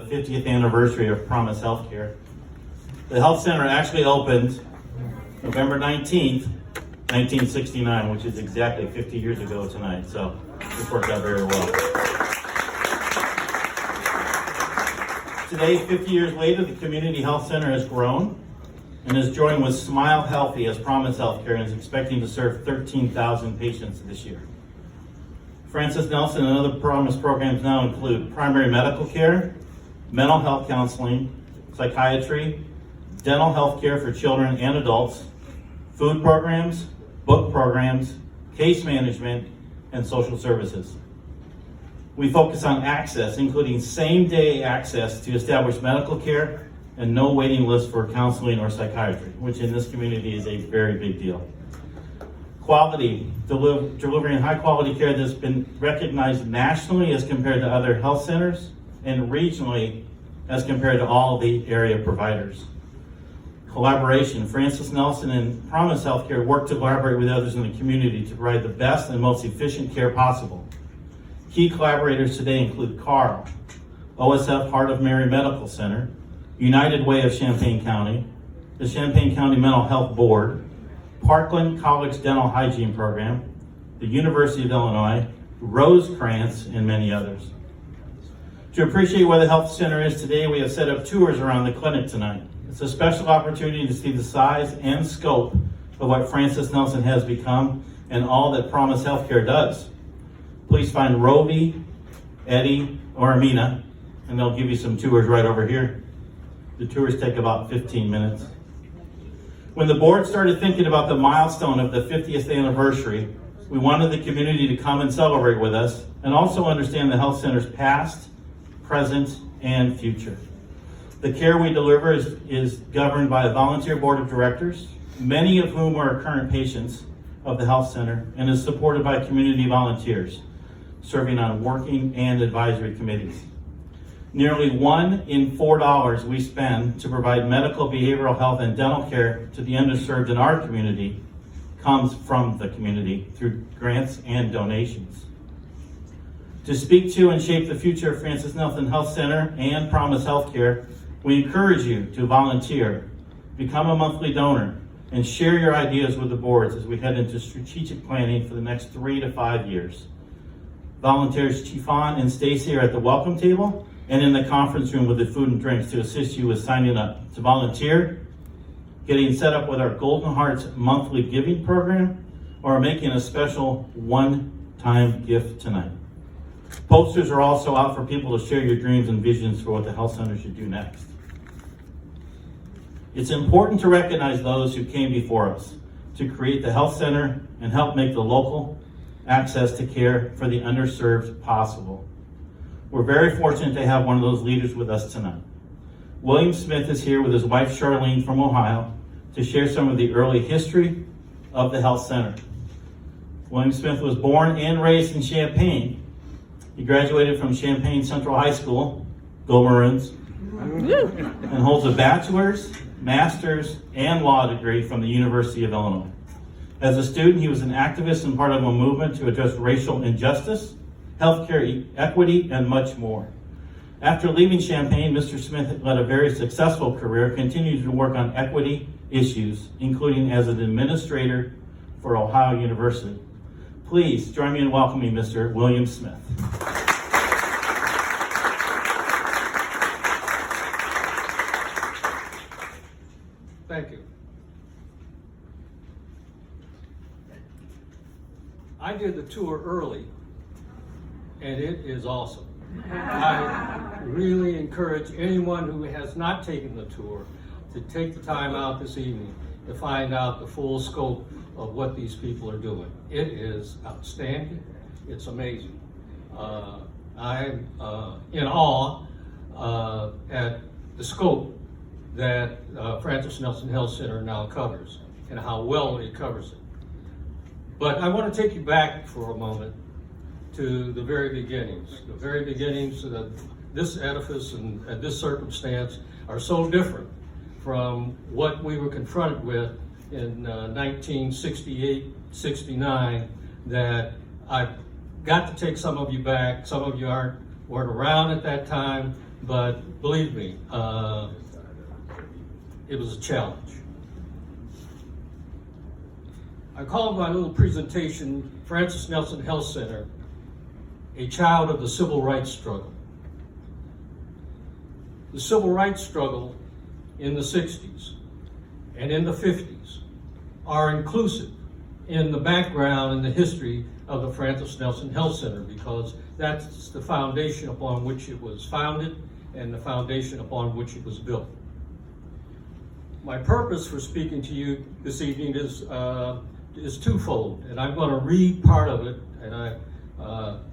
50th anniversary of Promise Healthcare. The health center actually opened November 19th, 1969, which is exactly 50 years ago tonight, so this worked out very well. Today, 50 years later, the Community Health Center has grown and is joined with Smile Healthy as Promise Healthcare and is expecting to serve 13,000 patients this year. Francis Nelson and other Promise programs now include primary medical care, mental health counseling, psychiatry, dental health care for children and adults, food programs, book programs, case management, and social services. We focus on access, including same-day access to established medical care and no waiting list for counseling or psychiatry, which in this community is a very big deal. Quality, delivering high-quality care that's been recognized nationally as compared to other health centers and regionally as compared to all the area providers. Collaboration, Francis Nelson and Promise Healthcare work to collaborate with others in the community to provide the best and most efficient care possible. Key collaborators today include CARL, OSF Heart of Mary Medical Center, United Way of Champaign County, the Champaign County Mental Health Board, Parkland College Dental Hygiene Program, the University of Illinois, Rosecrans, and many others. To appreciate where the health center is today, we have set up tours around the clinic tonight. It's a special opportunity to see the size and scope of what Francis Nelson has become and all that Promise Healthcare does. Please find Rovi, Eddie, or Amina, and they'll give you some tours right over here. The tours take about 15 minutes. When the board started thinking about the milestone of the 50th anniversary, we wanted the community to come and celebrate with us and also understand the health center's past, present, and future. The care we deliver is governed by a volunteer board of directors, many of whom are current patients of the health center, and is supported by community volunteers serving on working and advisory committees. Nearly $1 in $4 we spend to provide medical, behavioral health, and dental care to the underserved in our community comes from the community through grants and donations. To speak to and shape the future of Francis Nelson Health Center and Promise Healthcare, we encourage you to volunteer, become a monthly donor, and share your ideas with the boards as we head into strategic planning for the next 3 to 5 years. Volunteers Chiffon and Stacy are at the welcome table and in the conference room with the food and drinks to assist you with signing up to volunteer, getting set up with our Golden Hearts monthly giving program, or making a special one-time gift tonight. Posters are also out for people to share your dreams and visions for what the health center should do next. It's important to recognize those who came before us to create the health center and help make the local access to care for the underserved possible. We're very fortunate to have one of those leaders with us tonight. William Smith is here with his wife Charlene from Ohio to share some of the early history of the health center. William Smith was born and raised in Champaign. He graduated from Champaign Central High School, go Maroons, and holds a bachelor's, master's, and law degree from the University of Illinois. As a student, he was an activist and part of a movement to address racial injustice, healthcare equity, and much more. After leaving Champaign, Mr. Smith led a very successful career, continued to work on equity issues, including as an administrator for Ohio University. Please join me in welcoming Mr. William Smith. Thank you. I did the tour early, and it is awesome. I really encourage anyone who has not taken the tour to take the time out this evening to find out the full scope of what these people are doing. It is outstanding. It's amazing. I'm in awe at the scope that Francis Nelson Health Center now covers and how well it covers it. But I want to take you back for a moment to the very beginnings. The very beginnings of this edifice and this circumstance are so different from what we were confronted with in 1968-69 that I've got to take some of you back. Some of you weren't around at that time, but believe me, it was a challenge. I called my little presentation Francis Nelson Health Center, a child of the civil rights struggle. The civil rights struggle in the 60s and in the 50s are inclusive in the background and the history of the Francis Nelson Health Center, because that's the foundation upon which it was founded and the foundation upon which it was built. My purpose for speaking to you this evening is twofold, and I'm going to read part of it, and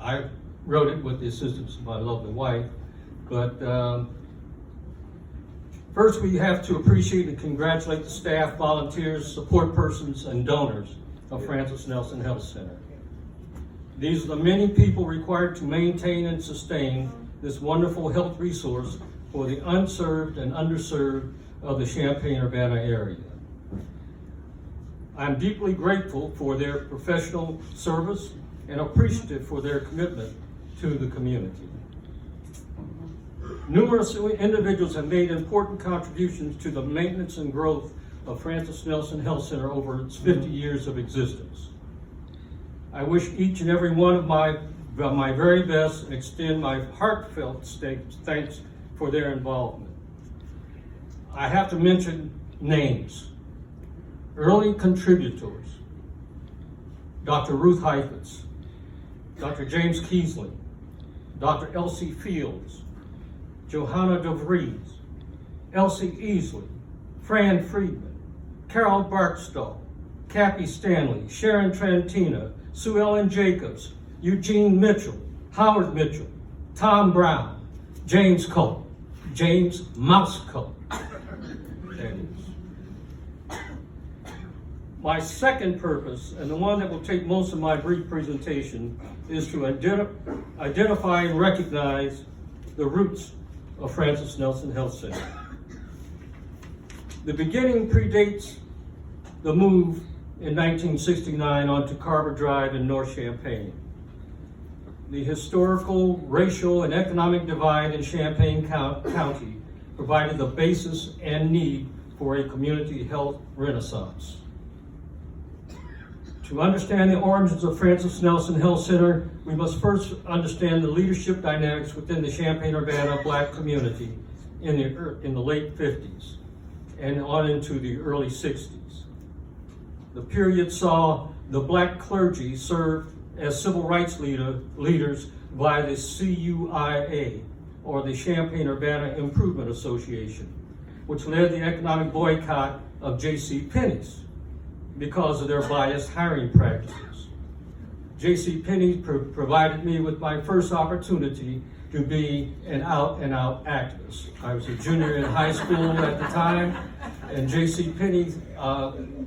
I wrote it with the assistance of my lovely wife, but first we have to appreciate and congratulate the staff, volunteers, support persons, and donors of Francis Nelson Health Center. These are the many people required to maintain and sustain this wonderful health resource for the unserved and underserved of the Champaign-Urbana area. I'm deeply grateful for their professional service and appreciative for their commitment to the community. Numerous individuals have made important contributions to the maintenance and growth of Francis Nelson Health Center over its 50 years of existence. I wish each and every one of my very best and extend my heartfelt thanks for their involvement. I have to mention names. Early contributors: Dr. Ruth Heifetz, Dr. James Keesling, Dr. Elsie Fields, Johanna DeVries, Elsie Easley, Fran Friedman, Carol Barkstall, Cappy Stanley, Sharon Trantina, Sue Ellen Jacobs, Eugene Mitchell, Howard Mitchell, Tom Brown, James Culp, James Mouse Culp. That is. My second purpose, and the one that will take most of my brief presentation, is to identify and recognize the roots of Francis Nelson Health Center. The beginning predates the move in 1969 onto Carver Drive in North Champaign. The historical, racial, and economic divide in Champaign County provided the basis and need for a community health renaissance. To understand the origins of Francis Nelson Health Center, we must first understand the leadership dynamics within the Champaign-Urbana Black community in the late 50s and on into the early 60s. The period saw the Black clergy serve as civil rights leaders by the CUIA, or the Champaign-Urbana Improvement Association, which led the economic boycott of J.C. Penney's because of their biased hiring practices. J.C. Penney provided me with my first opportunity to be an out-and-out activist. I was a junior in high school at the time, and J.C. Penney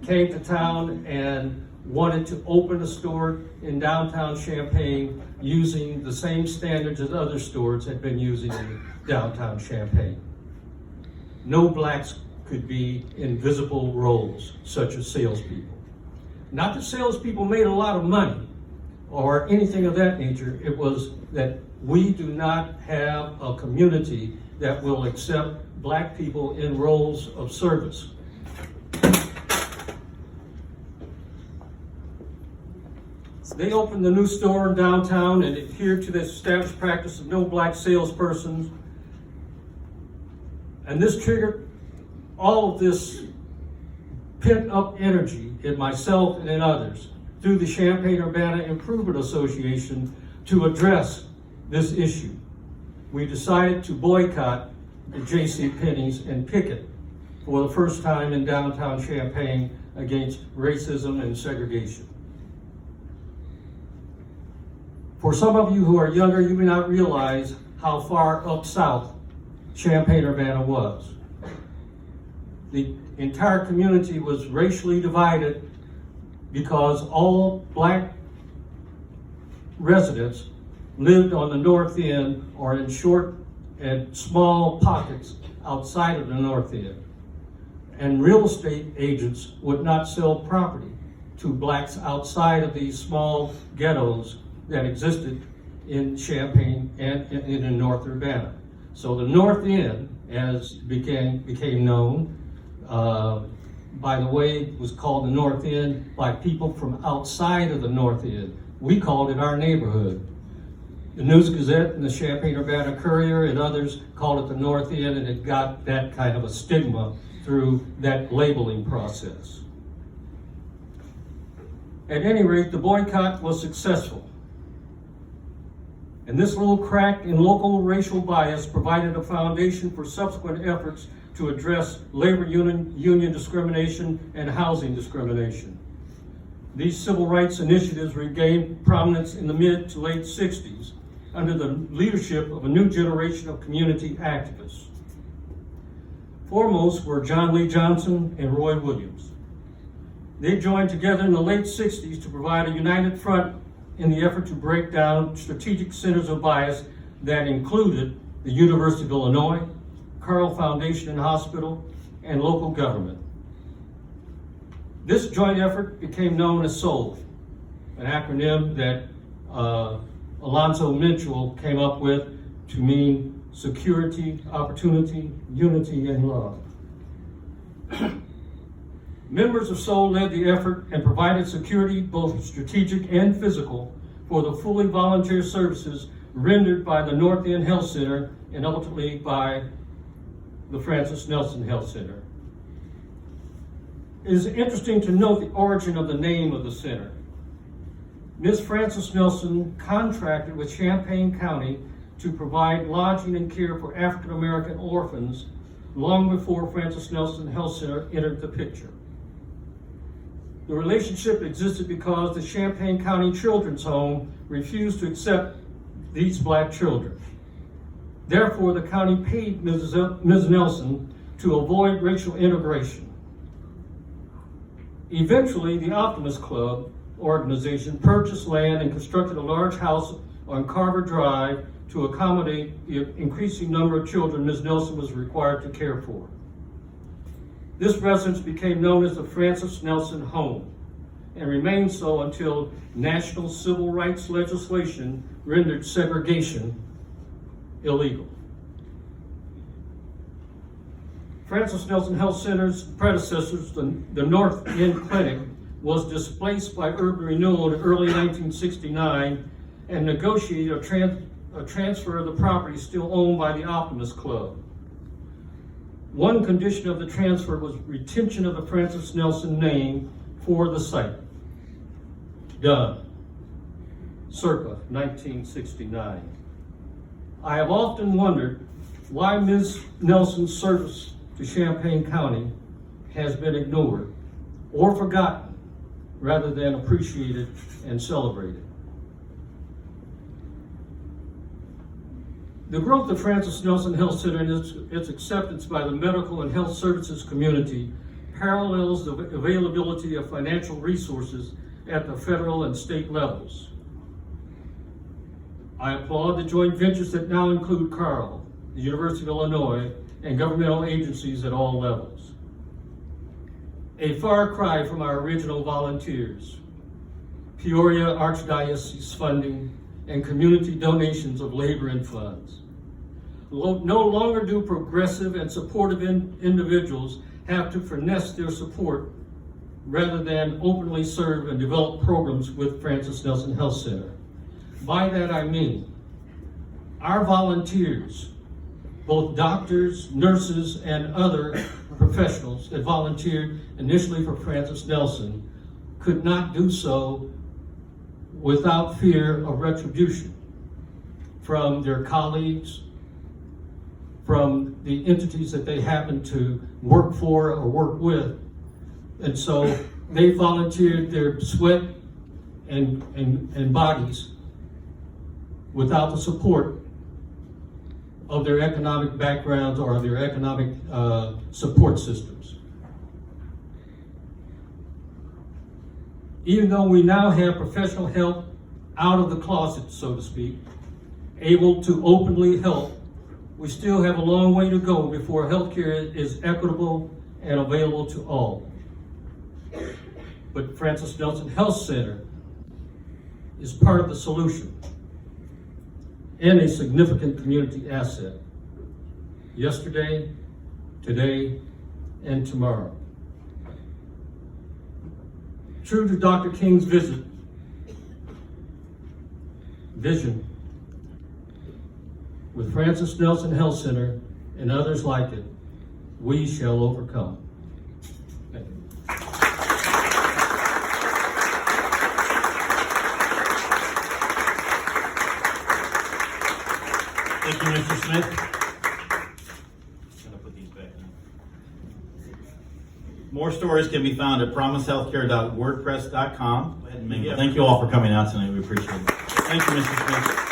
came to town and wanted to open a store in downtown Champaign using the same standards as other stores had been using in downtown Champaign. No blacks could be in visible roles, such as salespeople. Not that salespeople made a lot of money or anything of that nature. It was that we do not have a community that will accept black people in roles of service. They opened the new store in downtown and adhered to the established practice of no black salespersons. And this triggered all of this pent-up energy in myself and in others through the Champaign-Urbana Improvement Association to address this issue. We decided to boycott the J.C. Penney's and picket for the first time in downtown Champaign against racism and segregation. For some of you who are younger, you may not realize how far up south Champaign-Urbana was. The entire community was racially divided because all black residents lived on the north end or in short and small pockets outside of the north end. And real estate agents would not sell property to blacks outside of these small ghettos that existed in Champaign and in North Urbana. So the North End, as became known, by the way, it was called the North End by people from outside of the North End. We called it our neighborhood. The News Gazette and the Champaign-Urbana Courier and others called it the North End, and it got that kind of a stigma through that labeling process. At any rate, the boycott was successful. And this little crack in local racial bias provided a foundation for subsequent efforts to address labor union discrimination and housing discrimination. These civil rights initiatives regained prominence in the mid to late 60s under the leadership of a new generation of community activists. Foremost were John Lee Johnson and Roy Williams. They joined together in the late 60s to provide a united front in the effort to break down strategic centers of bias that included the University of Illinois, Carle Foundation and Hospital, and local government. This joint effort became known as SOUL, an acronym that Alonzo Mitchell came up with to mean security, opportunity, unity, and love. Members of SOUL led the effort and provided security, both strategic and physical, for the fully volunteer services rendered by the North End Health Center and ultimately by the Francis Nelson Health Center. It is interesting to note the origin of the name of the center. Ms. Francis Nelson contracted with Champaign County to provide lodging and care for African American orphans long before Francis Nelson Health Center entered the picture. The relationship existed because the Champaign County Children's Home refused to accept these black children. Therefore, the county paid Ms. Nelson to avoid racial integration. Eventually, the Optimist Club organization purchased land and constructed a large house on Carver Drive to accommodate the increasing number of children Ms. Nelson was required to care for. This residence became known as the Francis Nelson Home and remained so until national civil rights legislation rendered segregation illegal. Francis Nelson Health Center's predecessors, the North End Clinic, was displaced by urban renewal in early 1969 and negotiated a transfer of the property still owned by the Optimist Club. One condition of the transfer was retention of the Francis Nelson name for the site. Done. Circa 1969. I have often wondered why Ms. Nelson's service to Champaign County has been ignored or forgotten rather than appreciated and celebrated. The growth of Francis Nelson Health Center and its acceptance by the medical and health services community parallels the availability of financial resources at the federal and state levels. I applaud the joint ventures that now include Carle, the University of Illinois, and governmental agencies at all levels. A far cry from our original volunteers, Peoria Archdiocese funding, and community donations of labor and funds. No longer do progressive and supportive individuals have to finesse their support rather than openly serve and develop programs with Francis Nelson Health Center. By that I mean, our volunteers, both doctors, nurses, and other professionals that volunteered initially for Francis Nelson, could not do so without fear of retribution from their colleagues, from the entities that they happen to work for or work with. And so they volunteered their sweat and bodies without the support of their economic backgrounds or their economic support systems. Even though we now have professional help out of the closet, so to speak, able to openly help, we still have a long way to go before healthcare is equitable and available to all. But Francis Nelson Health Center is part of the solution and a significant community asset. yesterday, today, and tomorrow. True to Dr. King's vision, with Francis Nelson Health Center and others like it, we shall overcome. Thank you. Thank you, Mr. Smith. I'm gonna put these back in. More stories can be found at promisehealthcare.wordpress.com. Thank you all for coming out tonight. We appreciate it. Thank you, Mr. Smith.